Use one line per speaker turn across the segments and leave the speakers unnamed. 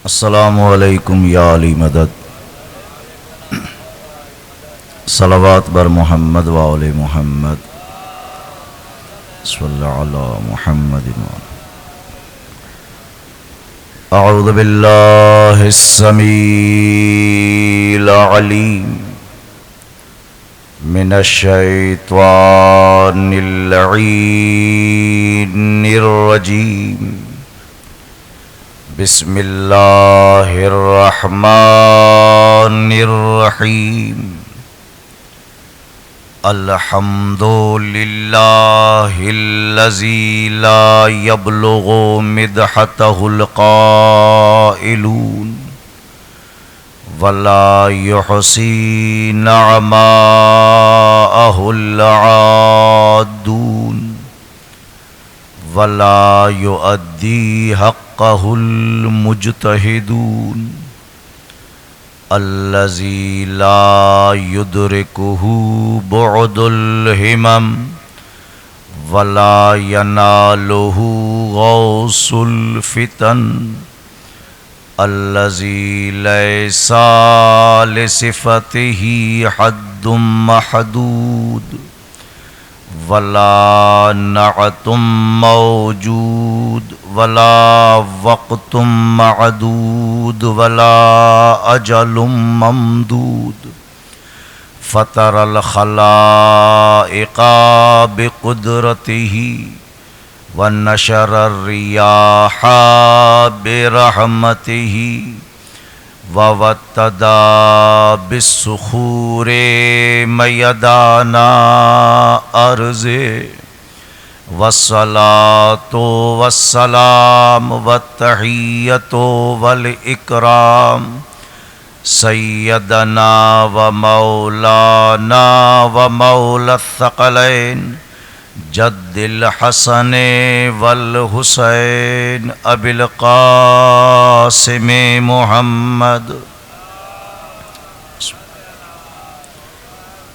السلام علیکم یا علی مدد صلوات بر محمد و آل محمد صلی اللہ علی محمد اعوذ باللہ السمیع العلیم من الشیطان اللعین الرجیم بسم اللہ الرحمن الرحیم الحمد للہ الذی لا یبلغ مدحتہ القائلون ولا یحصی نعماءہ العادون ولا یؤدی حقہ المجتہدون الذی لا یدرکہ بعد الہمم ولا ینالہ غوث الفتن الذی لیس لصفتہ حد محدود ولا نعت موجود ولا وقت معدود ولا اجل ممدود فطر الخلائق بقدرته ونشر الرياح برحمته ووتدا بالصخور میدان ارض والصلاة والسلام والتحیۃ والاکرام سیدنا ومولانا ومولا الثقلین جد الحسن والحسین ابی القاسم محمد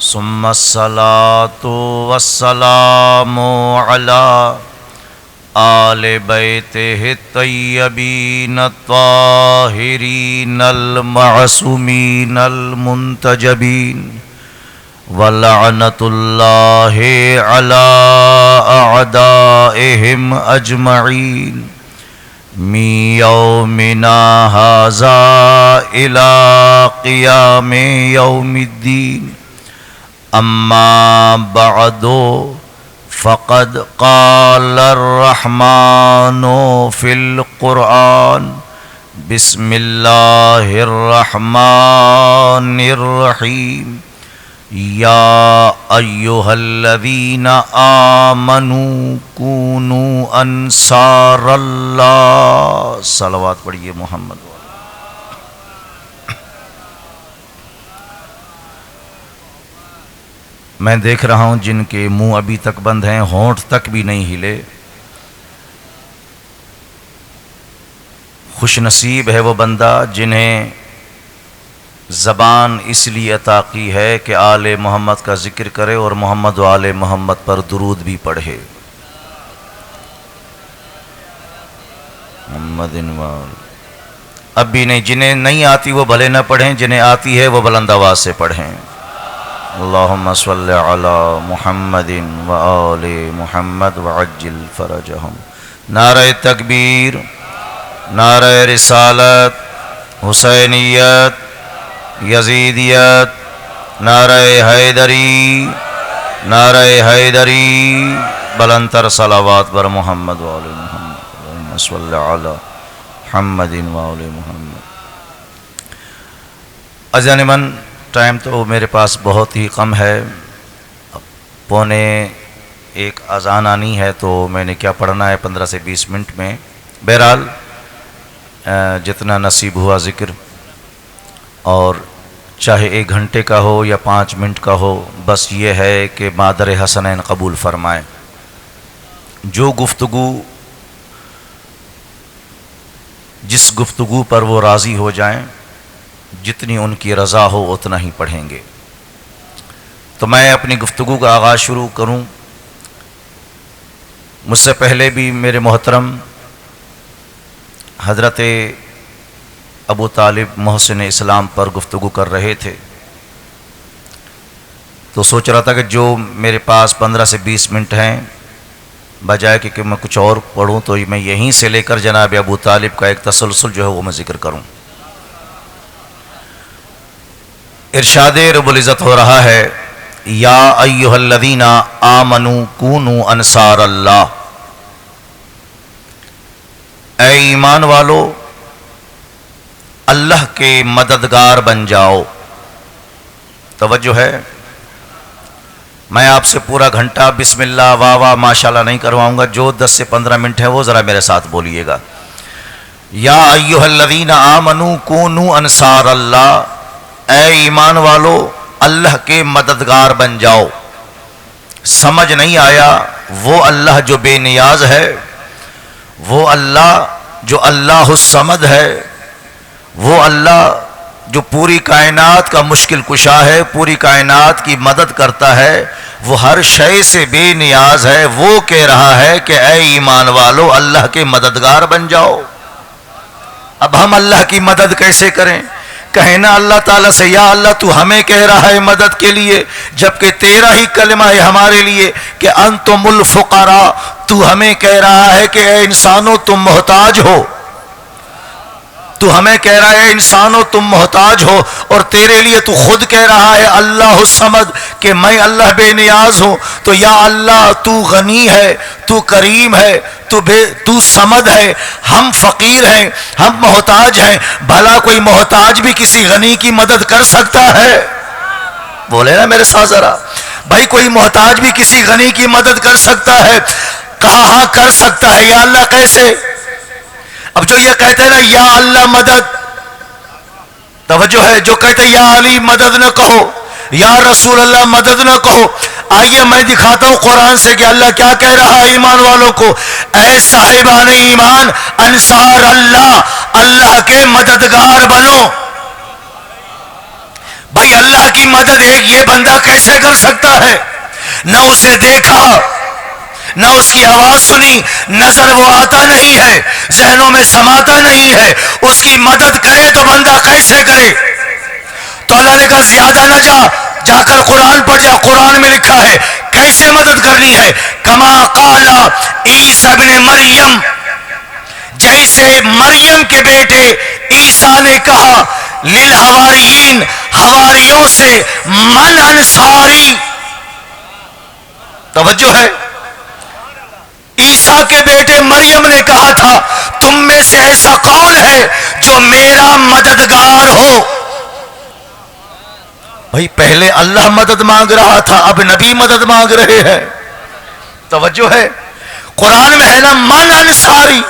ثم الصلاة والسلام على آل بیتہ الطیبین الطاہرین المعصومین المنتجبین ولعنت اللہ علی اعدائہم اجمعین من یومنا ھذا الی قیام یوم الدین اما بعد فقد قال الرحمن فی القرآن بسم اللہ الرحمن الرحیم یا ایہا الذین آمنوا کونوا انصار اللہ صلوات پڑھیے محمد. میں دیکھ رہا ہوں جن کے منہ ابھی تک بند ہیں، ہونٹ تک بھی نہیں ہلے. خوش نصیب ہے وہ بندہ جنہیں زبان اس لیے عطا کی ہے کہ آل محمد کا ذکر کرے اور محمد و آل محمد پر درود بھی پڑھے. محمد اب بھی نہیں، جنہیں نہیں آتی وہ بھلے نہ پڑھیں، جنہیں آتی ہے وہ بلند آواز سے پڑھیں. اللہم صلی علی محمد و آل محمد وعجل فرجہم. نعرہ تکبیر، نعرہ رسالت، حسینیت، یزیدیت، نعرہ حیدری، نعرہ حیدری. بلندتر صلوات بر محمد و آل محمد. اللہم صلی علی محمد و آل محمد. عزیزان من، ٹائم تو میرے پاس بہت ہی کم ہے. 12:45 اذان آنی ہے تو میں نے کیا پڑھنا ہے 15 سے 20 منٹ میں. بہرحال جتنا نصیب ہوا ذکر، اور چاہے 1 گھنٹے کا ہو یا 5 منٹ کا ہو، بس یہ ہے کہ مادر حسنین قبول فرمائیں. جو گفتگو، جس گفتگو پر وہ راضی ہو جائیں، جتنی ان کی رضا ہو اتنا ہی پڑھیں گے. تو میں اپنی گفتگو کا آغاز شروع کروں. مجھ سے پہلے بھی میرے محترم حضرت ابو طالب محسن اسلام پر گفتگو کر رہے تھے، تو سوچ رہا تھا کہ جو میرے پاس 15 سے 20 منٹ ہیں، بجائے کہ میں کچھ اور پڑھوں تو میں یہیں سے لے کر جناب ابو طالب کا ایک تسلسل جو ہے وہ میں ذکر کروں۔ ارشاد رب العزت ہو رہا ہے، یا ایھا الذین آمنوا کونوا انصار اللہ، اے ایمان والو اللہ کے مددگار بن جاؤ۔ توجہ ہے، میں آپ سے پورا گھنٹہ بسم اللہ واہ واہ ماشاءاللہ نہیں کرواؤں گا، جو 10 سے 15 منٹ ہے وہ ذرا میرے ساتھ بولیے گا۔ یا ایھا الذین آمنوا کونوا انصار اللہ، اے ایمان والو اللہ کے مددگار بن جاؤ۔ سمجھ نہیں آیا، وہ اللہ جو بے نیاز ہے، وہ اللہ جو اللہ الصمد ہے، وہ اللہ جو پوری کائنات کا مشکل کشا ہے، پوری کائنات کی مدد کرتا ہے، وہ ہر شے سے بے نیاز ہے، وہ کہہ رہا ہے کہ اے ایمان والو اللہ کے مددگار بن جاؤ۔ اب ہم اللہ کی مدد کیسے کریں؟ کہیں نا اللہ تعالیٰ سے، یا اللہ تو ہمیں کہہ رہا ہے مدد کے لیے، جبکہ تیرا ہی کلمہ ہے ہمارے لیے کہ انتم الفقراء، تو ہمیں کہہ رہا ہے کہ اے انسانوں تم محتاج ہو، تو ہمیں کہہ رہا ہے انسانوں تم محتاج ہو، اور تیرے لیے تو خود کہہ رہا ہے اللہ الصمد کہ میں اللہ بے نیاز ہوں۔ تو یا اللہ تو غنی ہے، تو کریم ہے، تو صمد ہے، ہم فقیر ہیں، ہم محتاج ہیں، بھلا کوئی محتاج بھی کسی غنی کی مدد کر سکتا ہے؟ بولے نا میرے ساتھ ذرا بھائی، کوئی محتاج بھی کسی غنی کی مدد کر سکتا ہے؟ کہا ہاں کر سکتا ہے۔ یا اللہ کیسے؟ اب جو یہ کہتے ہیں نا یا اللہ مدد، توجہ ہے، جو کہتے ہیں یا علی مدد نہ کہو، یا رسول اللہ مدد نہ کہو، آئیے میں دکھاتا ہوں قرآن سے کہ اللہ کیا کہہ رہا ہے ایمان والوں کو، اے صاحبان ایمان انصار اللہ، اللہ کے مددگار بنو۔ بھائی اللہ کی مدد ایک یہ بندہ کیسے کر سکتا ہے؟ نہ اسے دیکھا، نہ اس کی آواز سنی، نظر وہ آتا نہیں ہے، ذہنوں میں سماتا نہیں ہے، اس کی مدد کرے تو بندہ کیسے کرے؟ تو اللہ نے کہا زیادہ نہ جا کر قرآن پڑھ جا، قرآن میں لکھا ہے کیسے مدد کرنی ہے۔ کما قال عیسیٰ ابن مریم، جیسے مریم کے بیٹے عیسیٰ نے کہا للحواریین، حواریوں سے، من انصاری، توجہ ہے، عیسیٰ کے بیٹے مریم نے کہا تھا تم میں سے ایسا کون ہے جو میرا مددگار ہو؟ بھائی پہلے اللہ مدد مانگ رہا تھا، اب نبی مدد مانگ رہے ہیں، توجہ ہے، قرآن میں ہے نا من انصاری۔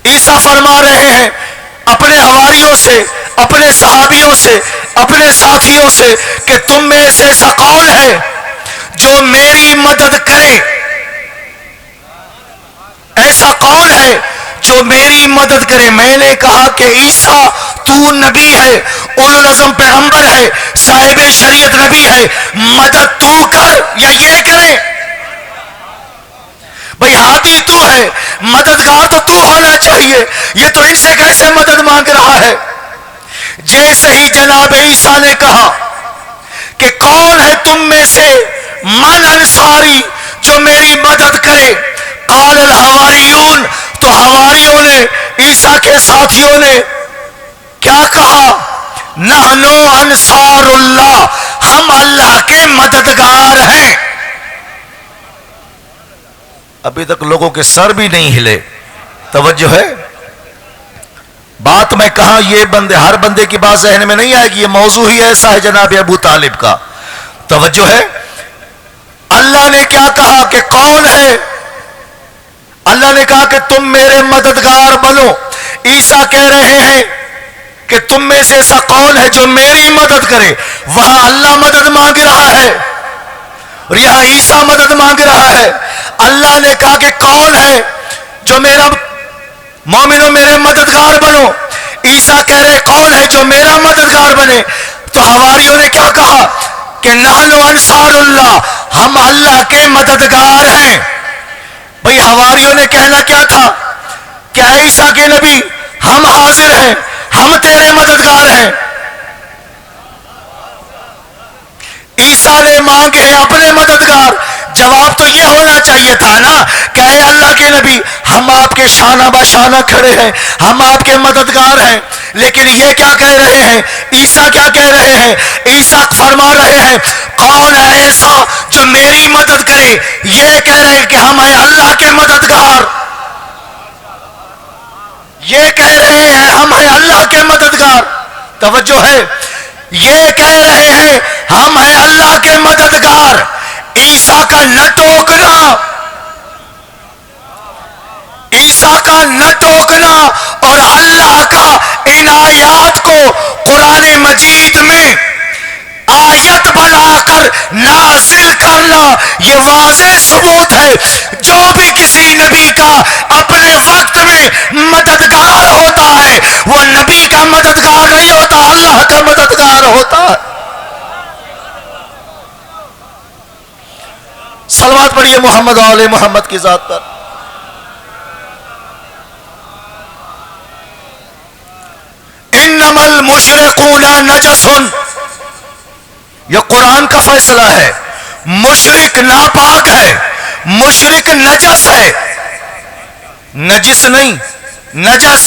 عیسیٰ فرما رہے ہیں اپنے حواریوں سے، اپنے صحابیوں سے، اپنے ساتھیوں سے کہ تم میں سے ایسا کون ہے جو میری مدد کرے؟ ایسا کون ہے جو میری مدد کرے؟ میں نے کہا کہ عیسیٰ تو نبی ہے، اولو العزم پیغمبر ہے، صاحب شریعت نبی ہے، مدد تو کر یا یہ کرے؟ بھئی ہادی تو ہے، مددگار تو ہونا چاہیے، یہ تو ان سے کیسے مدد مانگ رہا ہے؟ جیسے ہی جناب عیسیٰ نے کہا کہ کون ہے تم میں سے من انصاری جو میری مدد کرے، قال الحواریون، تو حواریوں نے، عیسیٰ کے ساتھیوں نے کیا کہا؟ نحن انصار اللہ، ہم اللہ کے مددگار ہیں۔ ابھی تک لوگوں کے سر بھی نہیں ہلے، توجہ ہے، بات میں کہا یہ بندے، ہر بندے کی بات ذہن میں نہیں آئے گی، یہ موضوع ہی ایسا ہے جناب ابو طالب کا، توجہ ہے۔ اللہ نے کیا کہا کہ کون ہے؟ اللہ نے کہا کہ تم میرے مددگار بنو۔ عیسیٰ کہہ رہے ہیں کہ تم میں سے ایسا کون ہے جو میری مدد کرے؟ وہاں اللہ مدد مانگ رہا ہے اور یہاں عیسیٰ مدد مانگ رہا ہے۔ اللہ نے کہا کہ کون ہے جو میرا مومنوں میرے مددگار بنو، عیسیٰ کہہ رہے کون ہے جو میرا مددگار بنے؟ تو حواریوں نے کیا کہا کہ نحن انصار اللہ، ہم اللہ کے مددگار ہیں۔ بھئی حواریوں نے کہنا کیا تھا کہ عیسیٰ کے نبی ہم حاضر ہیں، ہم تیرے مددگار ہیں۔ عیسیٰ نے مانگے ہیں اپنے مددگار، جواب تو یہ ہونا چاہیے تھا نا کہ اے اللہ کے نبی ہم آپ کے شانہ بہ شانہ کھڑے ہیں، ہم آپ کے مددگار ہیں۔ لیکن یہ کیا کہہ رہے ہیں؟ عیسیٰ کیا کہہ رہے ہیں؟ عیسیٰ فرما رہے ہیں کون ہے ایسا جو میری مدد کرے؟ یہ کہہ رہے ہیں کہ ہم ہیں اللہ کے مددگار، یہ کہہ رہے ہیں ہم ہیں اللہ کے مددگار۔ توجہ ہے، یہ کہہ رہے ہیں ہم ہیں اللہ کے مددگار۔ عیسیٰ کا نہ ٹوکنا، عیسیٰ کا نہ ٹوکنا اور اللہ کا ان آیات کو قرآن مجید میں آیت بنا کر نازل کرنا، یہ واضح ثبوت ہے جو بھی کسی نبی کا اپنے وقت میں مددگار ہوتا ہے وہ نبی کا مددگار نہیں ہوتا، اللہ کا مددگار ہوتا ہے۔ صلوات پڑھیے محمد و آل محمد کی ذات پر۔ انما المشرکون نجس، یہ قرآن کا فیصلہ ہے۔ مشرک ناپاک ہے، مشرک نجس ہے، نجس نہیں نجس۔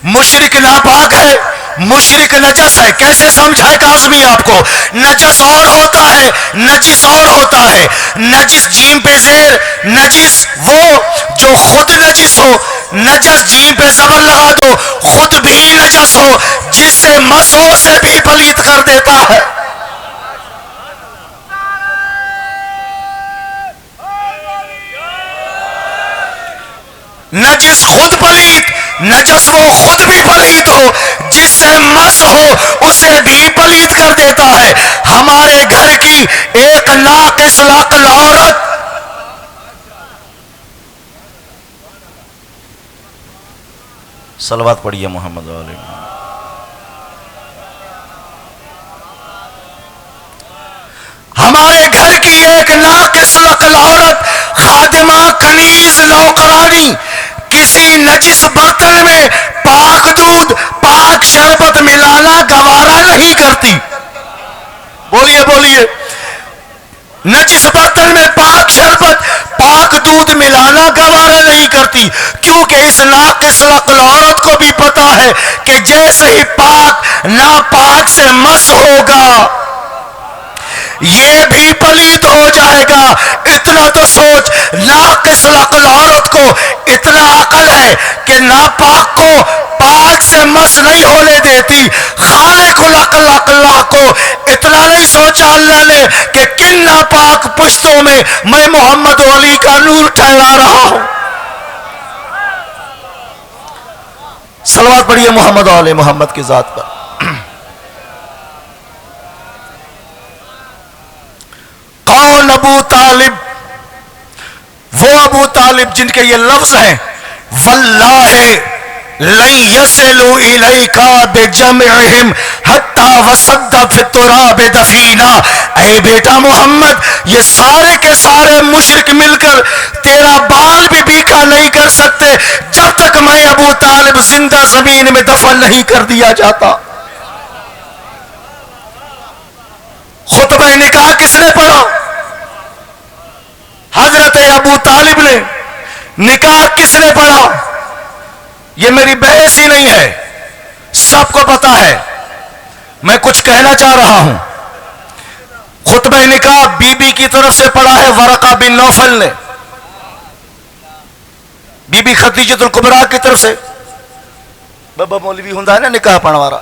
مشرک ناپاک ہے، مشرک نجس ہے۔ کیسے سمجھائے کاظمی آپ کو؟ نجس اور ہوتا ہے، نجس اور ہوتا ہے۔ نجس جیم پہ زیر، نجس وہ جو خود نجس ہو، نجس جیم پہ زبر لگا دو، خود بھی نجس ہو، جس سے مس ہو سے بھی پلیت کر دیتا ہے۔ نجس خود پلیت، نجس وہ خود بھی پلیت ہو، جس سے مس ہو اسے بھی پلیت کر دیتا ہے۔ ہمارے گھر کی ایک ناقص العقل عورت صلوات پڑھیے محمد علیہ۔ ہمارے گھر کی ایک ناقص العقل عورت، خادمہ، کنیز، نوکرانی کسی نجس برتن میں پاک دودھ، پاک شربت ملانا گوارا نہیں کرتی۔ بولیے بولیے، نجس برتن میں پاک شربت، پاک دودھ ملانا گوارا نہیں کرتی، کیونکہ اس ناقص العقل عورت کو بھی پتا ہے کہ جیسے ہی پاک ناپاک سے مس ہوگا یہ بھی پلیت ہو جائے گا۔ اتنا تو سوچ، ناقص العقل عورت کو اتنا عقل ہے کہ ناپاک کو پاک سے مس نہیں ہونے دیتی۔ خالق العقل اللہ کو اتنا نہیں سوچا اللہ نے کہ کن ناپاک پشتوں میں میں محمد علی کا نور ٹھہرا رہا ہوں۔ صلوات پڑھیے محمد علی محمد کی ذات پر۔ کون ابو طالب؟ وہ ابو طالب جن کے یہ لفظ ہیں واللہ لن يصلوا الیک بجمعہم حتی وصد فی التراب دفینا۔ اے بیٹا محمد، یہ سارے کے سارے مشرک مل کر تیرا بال بھی بیکا نہیں کر سکتے جب تک میں ابو طالب زندہ زمین میں دفن نہیں کر دیا جاتا۔ خطبہ نکاح کس نے پڑھا؟ حضرت ابو طالب نے۔ نکاح کس نے پڑھا؟ یہ میری بحث ہی نہیں ہے، سب کو پتا ہے، میں کچھ کہنا چاہ رہا ہوں۔ خطبہ نکاح بی بی کی طرف سے پڑھا ہے ورقہ بن نوفل نے، بی بی خدیجۃ الکبریٰ کی طرف سے۔ بابا مولوی ہوندا ہے نا نکاح پڑھن والا،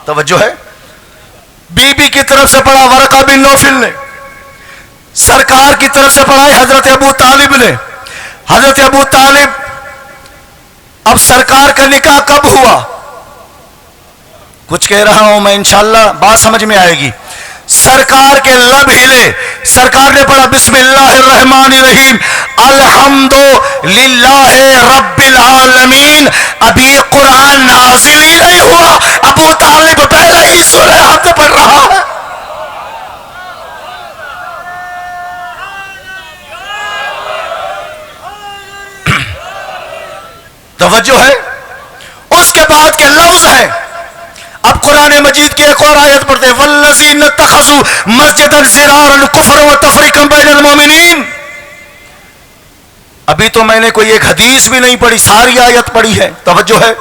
توجہ ہے، بی بی کی طرف سے پڑھا ورقہ بن نوفل نے، سرکار کی طرف سے پڑھا ہے حضرت ابو طالب نے۔ حضرت ابو طالب، اب سرکار کا نکاح کب ہوا؟ کچھ کہہ رہا ہوں میں، انشاءاللہ بات سمجھ میں آئے گی۔ سرکار کے لب ہلے، سرکار نے پڑھا بسم اللہ الرحمن الرحیم الحمد للہ رب العالمین۔ ابھی قرآن نازل ہی نہیں ہوا، ابو طالب پہلے ہی سورہ حمد پڑھ رہا ہے۔ توجہ ہے؟ اس کے یہ بات کے لفظ ہیں. اب قرآن مجید کی ایک اور آیت پڑھتے ہیں والذین اتخذوا مسجدا ضرارا کفرا وتفریقا بین المؤمنین. ابھی تو میں نے کوئی ایک حدیث بھی نہیں پڑھی, ساری آیت پڑھی ہے. توجہ ہے.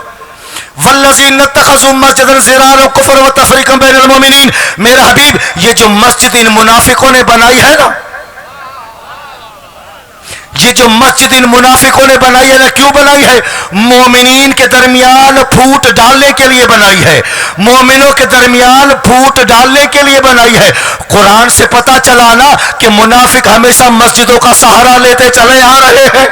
والذین اتخذوا مسجدا ضرارا کفرا وتفریقا بین المؤمنین. میرا حبیب یہ جو مسجد ان منافقوں نے بنائی ہے نا, یہ جو مسجد ان منافقوں نے بنائی ہے نا, کیوں بنائی ہے؟ مومنین کے درمیان پھوٹ ڈالنے کے لیے بنائی ہے, مومنوں کے درمیان پھوٹ ڈالنے کے لیے بنائی ہے. قرآن سے پتہ چلا نا کہ منافق ہمیشہ مسجدوں کا سہارا لیتے چلے آ رہے ہیں.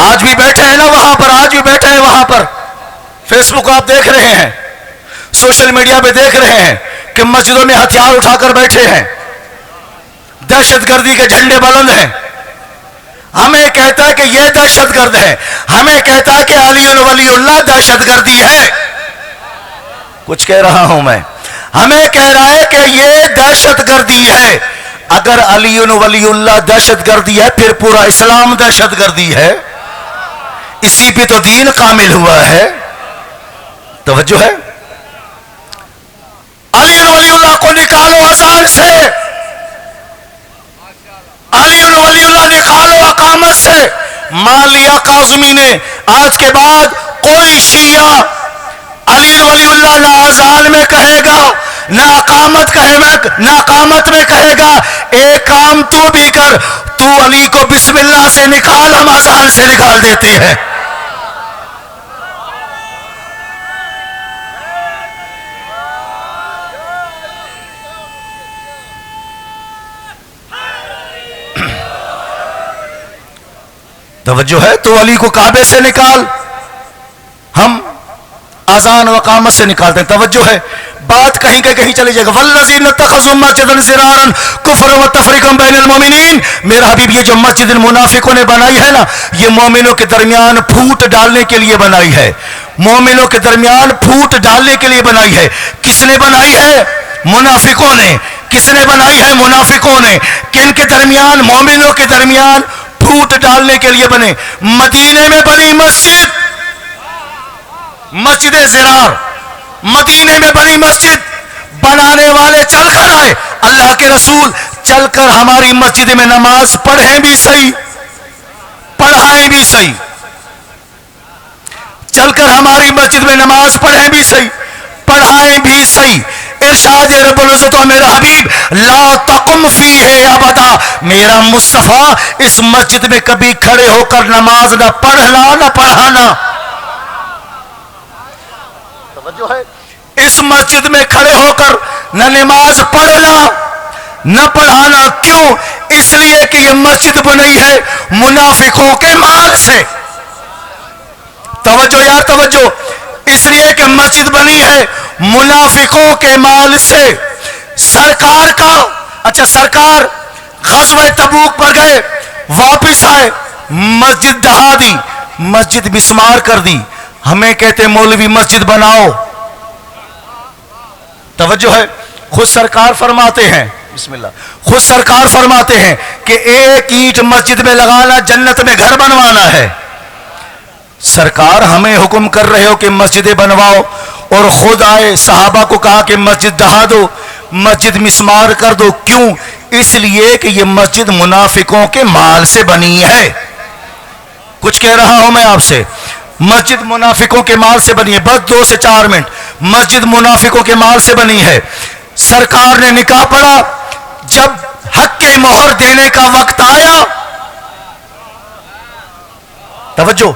آج بھی بیٹھے ہیں نا وہاں پر, آج بھی بیٹھے ہیں وہاں پر. فیس بک آپ دیکھ رہے ہیں, سوشل میڈیا پہ دیکھ رہے ہیں کہ مسجدوں میں ہتھیار اٹھا کر بیٹھے ہیں, دہشت گردی کے جھنڈے بلند ہیں. ہمیں کہتا ہے کہ یہ دہشت گرد ہے, ہمیں کہتا ہے کہ علی ولی اللہ دہشت گردی ہے. کچھ کہہ رہا ہوں میں, ہمیں کہہ رہا ہے کہ یہ دہشت گردی ہے. اگر علی ولی اللہ دہشت گردی ہے پھر پورا اسلام دہشت گردی ہے, اسی پہ تو دین کامل ہوا ہے. توجہ ہے. علی ولی اللہ کو نکالو اذان سے, علی ولی اللہ نکالو اقامت سے. مالیہ کاظمی نے آج کے بعد کوئی شیعہ علی ولی اللہ نہ اذان میں کہے گا نہ اقامت میں کہے گا. ایک کام تو بھی کر, تو علی کو بسم اللہ سے نکال, ہم اذان سے نکال دیتے ہیں. توجہ ہے. تو علی کو کعبے سے نکال, ہم اذان و اقامت سے نکالتے ہیں. توجہ ہے. بات کہیں کہ کہیں چلی جائے گا. والذین اتخذوا مسجدا ضرارا کفرا وتفریقا بین المؤمنین. میرا حبیب یہ جو مسجد منافقوں نے بنائی ہے نا, یہ مومنوں کے درمیان پھوٹ ڈالنے کے لیے بنائی ہے, مومنوں کے درمیان پھوٹ ڈالنے کے لیے بنائی ہے. کس نے بنائی ہے؟ منافقوں نے. کس نے بنائی ہے؟ منافقوں نے. کن کے درمیان؟ مومنوں کے درمیان پھوٹ ڈالنے کے لیے بنے. مدینے میں بنی مسجد, مسجد ضرار, مدینے میں بنی مسجد. بنانے والے چل کر آئے, اللہ کے رسول چل کر ہماری مسجد میں نماز پڑھیں بھی صحیح, پڑھائیں بھی صحیح. چل کر ہماری مسجد میں نماز پڑھیں بھی صحیح, پڑھائیں بھی صحیح. ارشاد رب العزت و میرا حبیب لا تقم فیہ ابدا. میرا مصطفیٰ اس مسجد میں کبھی کھڑے ہو کر نماز نہ پڑھنا نہ پڑھانا. توجہ ہے. اس مسجد میں کھڑے ہو کر نہ نماز پڑھنا نہ پڑھانا. کیوں؟ اس لیے کہ یہ مسجد بنی ہے منافقوں کے مال سے. توجہ یار توجہ. اس لیے کہ مسجد بنی ہے منافقوں کے مال سے. سرکار کا اچھا سرکار غزوہ تبوک پر گئے, واپس آئے, مسجد ڈھا دی, مسجد مسمار کر دی. ہمیں کہتے مولوی مسجد بناؤ. توجہ ہے. خود سرکار فرماتے ہیں بسم اللہ, خود سرکار فرماتے ہیں کہ ایک اینٹ مسجد میں لگانا جنت میں گھر بنوانا ہے. سرکار ہمیں حکم کر رہے ہو کہ مسجدیں بنواؤ, اور خود آئے صحابہ کو کہا کہ مسجد ڈھا دو, مسجد مسمار کر دو. کیوں؟ اس لیے کہ یہ مسجد منافقوں کے مال سے بنی ہے. کچھ کہہ رہا ہوں میں آپ سے, مسجد منافقوں کے مال سے بنی ہے. بس 2 سے 4 منٹ. مسجد منافقوں کے مال سے بنی ہے. سرکار نے نکاح پڑھا, جب حق کی مہر دینے کا وقت آیا, توجہ,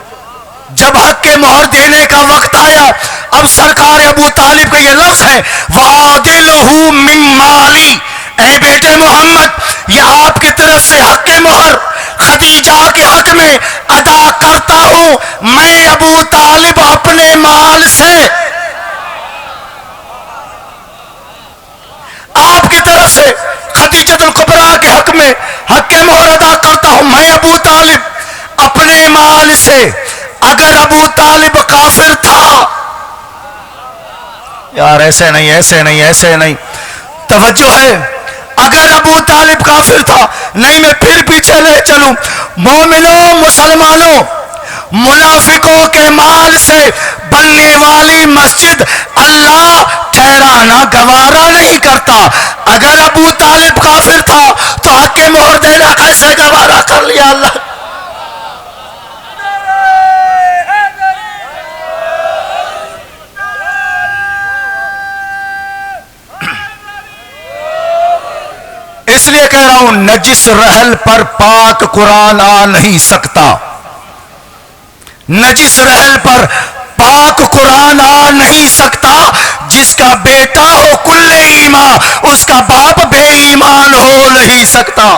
جب حق کے مہر دینے کا وقت آیا, اب سرکار ابو طالب کا یہ لفظ ہے وَعَادِلُهُ مِن مَالِي. اے بیٹے محمد, یہ آپ کی طرف سے حق کے مہر خدیجہ کے حق میں ادا کرتا ہوں میں ابو طالب اپنے مال سے. آپ کی طرف سے خدیجہ الکبریٰ کے حق میں حق کے مہر ادا کرتا ہوں میں ابو طالب اپنے مال سے. اگر ابو طالب کافر تھا, یار ایسے نہیں ایسے نہیں ایسے نہیں, توجہ ہے، اگر ابو طالب کافر تھا، نہیں میں پھر پیچھے لے چلوں، مومنوں مسلمانوں، منافقوں کے مال سے بننے والی مسجد اللہ ٹھہرانا گوارا نہیں کرتا۔ اگر ابو طالب کافر تھا تو حق کے مہر دینا کیسے گوارا کر لیا اللہ؟ اس لیے کہہ رہا ہوں، نجس رحل پر پاک قرآن آ نہیں سکتا، نجس رحل پر پاک قرآن آ نہیں سکتا۔ جس کا بیٹا ہو کل ایمان، اس کا باپ بے ایمان ہو نہیں سکتا۔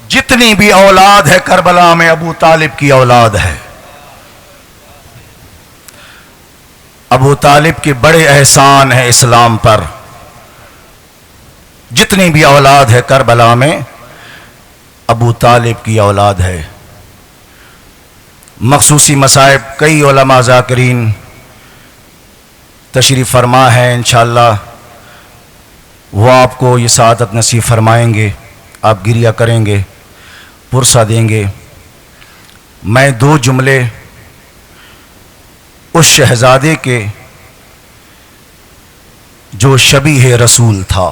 جتنی بھی اولاد ہے کربلا میں ابو طالب کی اولاد ہے۔ ابو طالب کے بڑے احسان ہیں اسلام پر۔ جتنی بھی اولاد ہے کربلا میں ابو طالب کی اولاد ہے۔ مخصوصی مصائب کئی علماء ذاکرین تشریف فرما ہے، انشاءاللہ وہ آپ کو یہ سعادت نصیب فرمائیں گے، آپ گریہ کریں گے، پرسہ دیں گے۔ میں دو جملے اس شہزادے کے جو شبیہ رسول تھا،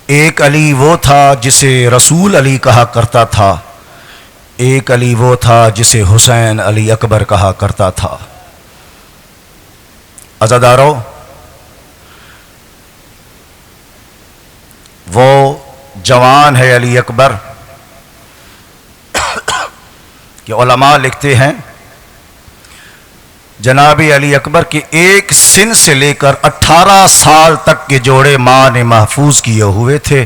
ایک علی وہ تھا جسے رسول علی کہا کرتا تھا، ایک علی وہ تھا جسے حسین علی اکبر کہا کرتا تھا۔ عزادارو، وہ جوان ہے علی اکبر کہ علماء لکھتے ہیں جناب علی اکبر کے ایک سن سے لے کر 18 سال تک کے جوڑے ماں نے محفوظ کیے ہوئے تھے۔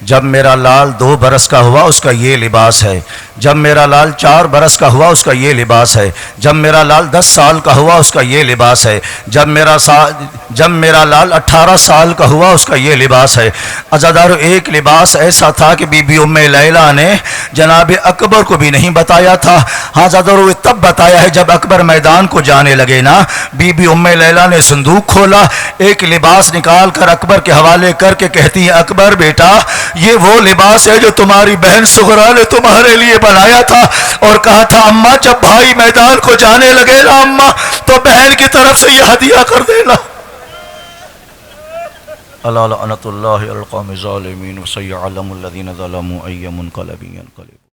جب میرا لال 2 برس کا ہوا اس کا یہ لباس ہے، جب میرا لال 4 برس کا ہوا اس کا یہ لباس ہے، جب میرا لال 10 سال کا ہوا اس کا یہ لباس ہے، جب میرا لال 18 سال کا ہوا اس کا یہ لباس ہے۔ عزادارو، ایک لباس ایسا تھا کہ بی بی ام لیلہ نے جناب اکبر کو بھی نہیں بتایا تھا۔ ہاں عزادارو، تب بتایا ہے جب اکبر میدان کو جانے لگے نا، بی بی ام لیلہ نے صندوق کھولا، ایک لباس نکال کر اکبر کے حوالے کر کے کہتی ہے، اکبر بیٹا یہ وہ لباس ہے جو تمہاری بہن صغرا نے تمہارے لیے بنایا تھا، اور کہا تھا اماں جب بھائی میدان کو جانے لگے نا اماں تو بہن کی طرف سے یہ ہدیہ کر دینا۔ اللہ لعنت اللہ القوم الظالمین وسيعلم الذين ظلموا أي منقلب ينقلب